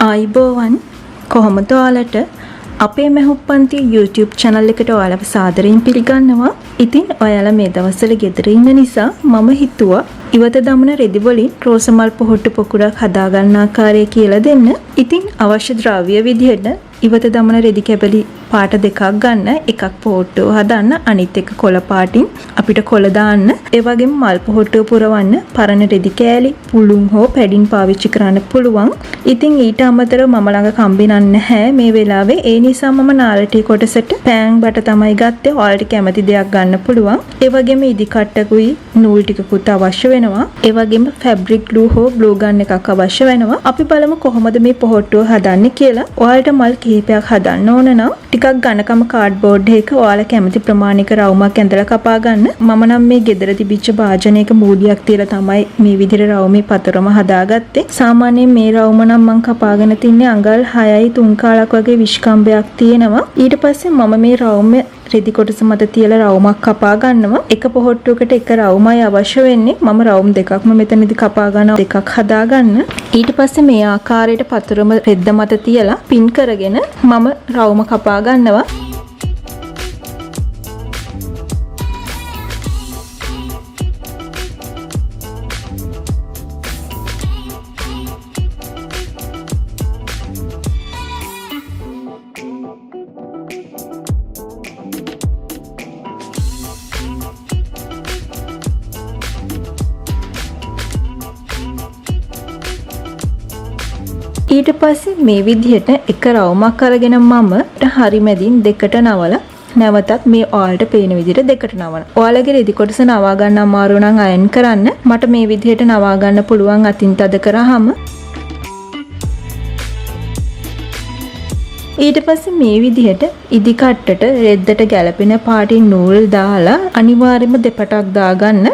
ආයිබෝවන් කොහොමද ඔයාලට අපේ මහුම් පන්තිය YouTube channel එකට ඔයාලව සාදරයෙන් පිළිගන්නවා. ඉතින් ඔයාලා මේ දවස්වල ගෙදර ඉන්න නිසා මම හිතුවා ඉවත දමන රෙදි වලින් රෝස මල් පොහොට්ටු පොකුරක් හදා ගන්න ආකාරය කියලා දෙන්න. ඉතින් අවශ්‍ය ද්‍රව්‍ය විදිහට ඉවත දමන රෙදි කැබලි පාට දෙකක් ගන්න, එකක් පොහොට්ටුව හදන්න, අනිත් එක කොළ පාටින් අපිට කොළ දාන්න. ඒ වගේම මල් පොහොට්ටුව පුරවන්න පරණ රෙදි කෑලි, පුළුන් හෝ පැඩින් පාවිච්චි කරන්න පුළුවන්. ඉතින් ඊට අමතරව මම ළඟ කම්බිනක් නැහැ මේ වෙලාවේ. ඒ නිසා මම නාලටි කොටසට පෑන් බට තමයි ගත්තේ. ඔයාලට කැමති දෙයක් ගන්න පුළුවන්. ඒ වගේම ඉදි කට්ටකුයි නූල් ටිකකුත් අවශ්‍ය වෙනවා. ඒ වගේම ෆැබ්‍රික් ග්ලූ හෝ ග්ලූ ගන් එකක් අවශ්‍ය වෙනවා. අපි බලමු කොහොමද මේ පොහොට්ටුව හදන්නේ කියලා. ඔයාලට මල් කිහිපයක් හදන්න ඕන නම් ටිකක් ඝනකම කාඩ්බෝඩ් එක ඔයාලා කැමති ප්‍රමාණයක රවුමක් ඇඳලා කපා ගන්න. මම නම් මේ ගෙදර තිබිච්ච භාජනයක මූලියක් තියලා තමයි මේ විදිහට රවුමේ පතරම හදාගත්තේ. සාමාන්‍යයෙන් මේ රවුම නම් මම කපාගෙන තින්නේ අඟල් 6යි 3 කාලක් වගේ විශ්කම්බයක් තියෙනවා. ඊට පස්සේ මම මේ රවුම රෙදි කොටස මත තියලා රවුමක් කපා ගන්නවා. එක පොහොට්ටුවකට එක රවුමයි අවශ්‍ය වෙන්නේ. මම රවුම් දෙකක්ම මෙතනදී කපා ගන්නවා, දෙකක් හදා ගන්න. ඊට පස්සේ මේ ආකාරයට පතරම රෙද්ද මත තියලා පින් කරගෙන මම රවුම කපා ගන්නවා. ඊට පස්සේ මේ විදිහට එක රවුමක් අරගෙන මම හරි මැදින් දෙකට නවලා නැවතත් මේ ඔයාලට පේන විදිහට දෙකට නවන. ඔයාලගේ රෙදි කොටස නවා ගන්න අමාරු නම් අයන් කරන්න. මට මේ විදිහට නවා ගන්න පුළුවන් අතින් තද කරාම. ඊට පස්සේ මේ විදිහට ඉදි කට්ටට රෙද්දට ගැලපෙන පාටින් නූල් දාලා අනිවාර්යයෙන්ම දෙපටක් දාගන්න.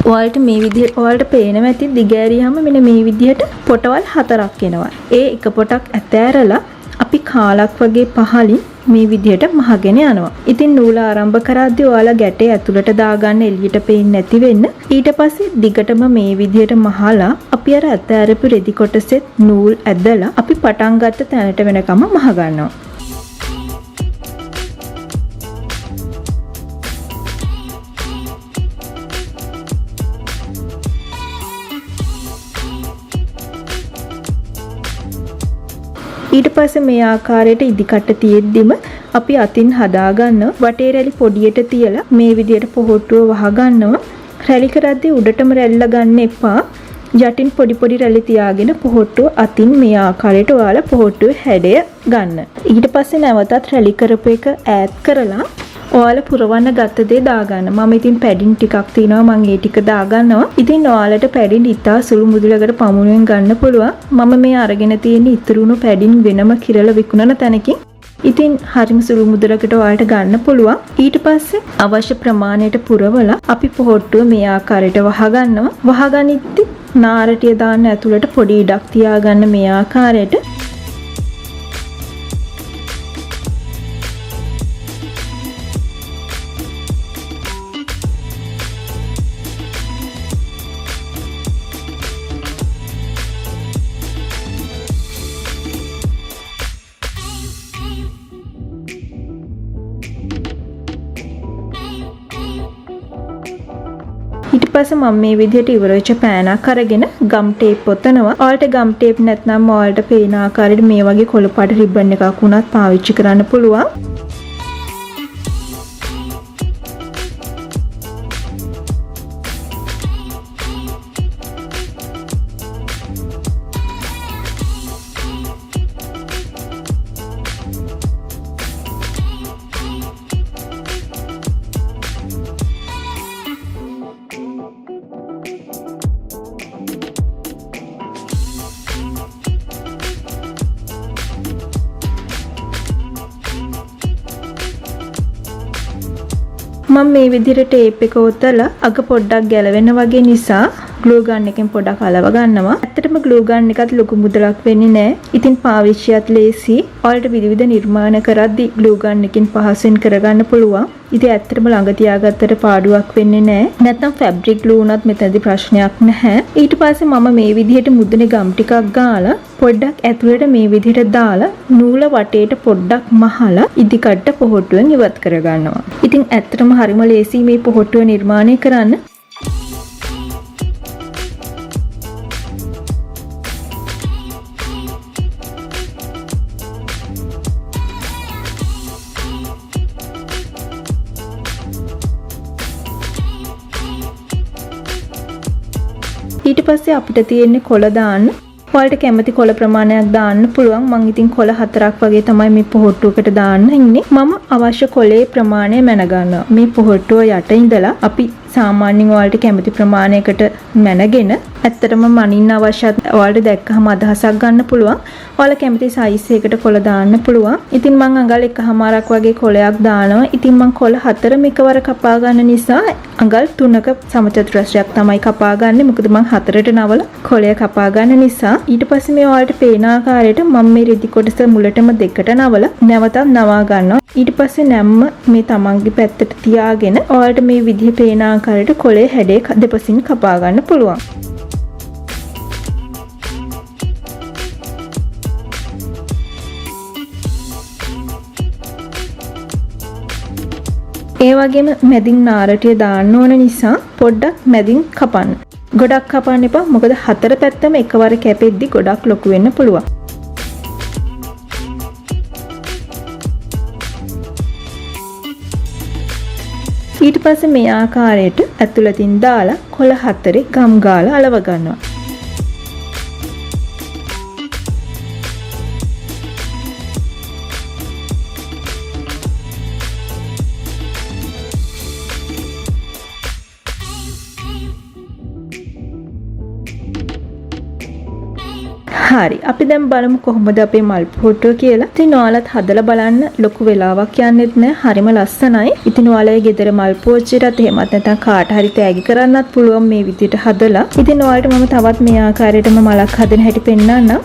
ඔයාලට මේ විදිහට ඔයාලට පේනවා ඇති දිගෑරියාම මෙන්න මේ විදිහට පොටවල් 4ක් එනවා. ඒ එක පොටක් ඇතෑරලා අපි කාලක් වගේ පහලින් මේ විදිහට මහගෙන යනවා. ඉතින් නූල ආරම්භ කරද්දී ඔයාලා ගැටේ ඇතුළට දාගන්න එළියට පේන්නේ නැති වෙන්න. ඊට පස්සේ දිගටම මේ විදිහට මහලා අපි අර ඇතෑරපු රෙදි කොටසෙත් නූල් ඇදලා අපි පටන් ගත්ත තැනට වෙනකම මහ ගන්නවා. ඊට පස්සේ මේ ආකාරයට ඉදිකට තියෙද්දිම අපි අතින් හදා ගන්නවා. වටේ රැලි පොඩියට තියලා මේ විදියට පොහොට්ටුව වහ ගන්නවා. රැලි කරද්දී උඩටම රැල්ල ගන්න එපා. යටින් පොඩි පොඩි රැලි තියාගෙන පොහොට්ටුව අතින් මේ ආකාරයට ඔයාලා පොහොට්ටුවේ හැඩය ගන්න. ඊට පස්සේ නැවතත් රැලි කරපු එක ඈඩ් කරලා ඔයාලා පුරවන්න ගත්ත දේ දාගන්න. මම ඉතින් පැඩින් ටිකක් තියෙනවා මම ඒ ටික දාගන්නවා. ඉතින් ඔයාලට පැඩින් ඉතා සුළු මුදලකට පමුණුවෙන් ගන්න පුළුවන්. මම මේ අරගෙන තියෙන ඉතුරුණු පැඩින් වෙනම කිරලා විකුණන තැනකින්. ඉතින් හරිම සුළු මුදලකට ඔයාලට ගන්න පුළුවන්. ඊට පස්සේ අවශ්‍ය ප්‍රමාණයට පුරවලා අපි පොහොට්ටුව මේ ආකාරයට වහගන්නවා. වහගනිද්දි නාරටිය දාන්න ඇතුළට පොඩි ඉඩක් තියාගන්න මේ ආකාරයට. ඊට පස්සේ මම මේ විදිහට ඉවර වෙච්ච පෑනක් අරගෙන ගම් ටේප් ඔතනවා. ඔයාලට ගම් ටේප් නැත්නම් ඔයාලට පේන ආකාරයට මේ වගේ කොළ පාට රිබන් එකක් උනත් පාවිච්චි කරන්න පුළුවන්. මම මේ විදිහට ටේප් එක ඔතලා අග පොඩ්ඩක් ගැලවෙන වගේ නිසා ග්ලූ ගන් එකෙන් පොඩක් අලව ගන්නවා. ඇත්තටම ග්ලූ ගන් එකත් ලොකු මුදලක් වෙන්නේ නැහැ. ඉතින් පාවිච්චියත් ලේසි. ඔයාලට විවිධ නිර්මාණ කරද්දී ග්ලූ ගන් එකෙන් පහසුවෙන් කරගන්න පුළුවන්. ඉතින් ඇත්තටම ළඟ තියාගත්තට පාඩුවක් වෙන්නේ නැහැ. නැත්නම් ෆැබ්‍රික් ග්ලූ උනත් මෙතනදී ප්‍රශ්නයක් නැහැ. ඊට පස්සේ මම මේ විදිහට මුදුනේ ගම් ටිකක් ගාලා පොඩ්ඩක් ඇතුළට මේ විදිහට දාලා නූල වටේට පොඩ්ඩක් මහලා ඉදිකට්ට පොහොට්ටුවෙන් ඉවත් කරගන්නවා. ඉතින් ඇත්තටම හරිම ලේසි මේ පොහොට්ටුව නිර්මාණය කරන්න. ඊට පස්සේ අපිට තියෙන්නේ කොළ දාන්න. ඔයාලට කැමති කොළ ප්‍රමාණයක් දාන්න පුළුවන්. මම ඉතින් කොළ 4ක් වගේ තමයි මේ පොහොට්ටුවකට දාන්න ඉන්නේ. මම අවශ්‍ය කොළේ ප්‍රමාණය මැන ගන්නවා. මේ පොහොට්ටුව යට ඉඳලා අපි සාමාන්‍යයෙන් ඔයාලට කැමති ප්‍රමාණයකට මැනගෙන ඇත්තටම මනින්න අවශ්‍යත් ඔයාලට දැක්කහම අදහසක් ගන්න පුළුවන්. ඔයාලා කැමති සයිස් එකකට කොළ දාන්න පුළුවන්. ඉතින් මම අඟල් 1/2ක් වගේ කොළයක් දානවා. ඉතින් මම කොළ 4ම එකවර කපා ගන්න නිසා අඟල් 3ක සමචතුරස්‍රයක් තමයි කපා ගන්නෙ. මොකද මම 4ට නවල කොළය කපා ගන්න නිසා. ඊට පස්සේ මේ ඔයාලට පේන ආකාරයට මම මේ රෙදි කොටස මුලටම දෙකට නවල නැවතත් නවා ගන්නවා. ඊට පස්සේ නැම්ම මේ තමන්ගේ පැත්තට තියාගෙන ඔයාලට මේ විදිහ පේන ආකාරයට කොළේ හැඩේ දෙපසින් කපා ගන්න පුළුවන්. ඒ වගේම මැදින් නාරටිය දාන්න ඕන නිසා පොඩ්ඩක් මැදින් කපන්න. ගොඩක් කපන්න එපා. මොකද 4 පැත්තම එකවර කැපෙද්දි ගොඩක් ලොකු වෙන්න පුළුවන්. ඊට පස්සේ මේ ආකාරයට ඇතුළතින් දාලා කොළ 4 ගම් ගාලා අලව ගන්නවා. හරි අපි දැන් බලමු කොහොමද අපේ මල් පොහොට්ටුව කියලා. ඉතින් ඔයාලත් හදලා බලන්න. ලොකු වෙලාවක් යන්නෙත් නෑ. හරිම ලස්සනයි. ඉතින් ඔයාලගේ ගෙදර මල් පෝච්චියටත් එහෙමත් නැත්නම් කාට හරි තෑගි කරන්නත් පුළුවන් මේ විදිහට හදලා. ඉතින් ඔයාලට මම තවත් මේ ආකාරයටම මලක් හදන හැටි පෙන්නන්නම්.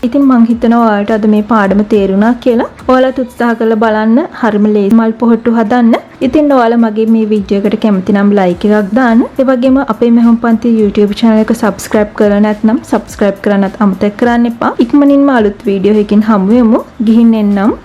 ඉතින් මං හිතනවා ඔයාලට අද මේ පාඩම තේරුණා කියලා. ඔයාලත් උත්සාහ කරලා බලන්න. හරිම ලේසි මල් පොහට්ටු හදන්න. ඉතින් ඔයාලා මගේ මේ වීඩියෝ එකට කැමති නම් ලයික් එකක් දාන්න. ඒ වගේම අපේ මහුම් පන්තිය YouTube channel එක subscribe කරලා නැත්නම් subscribe කරන්නත් අමතක කරන්න එපා. ඉක්මනින්ම අලුත් වීඩියෝ එකකින් හමු වෙමු. ගිහින් එන්නම්.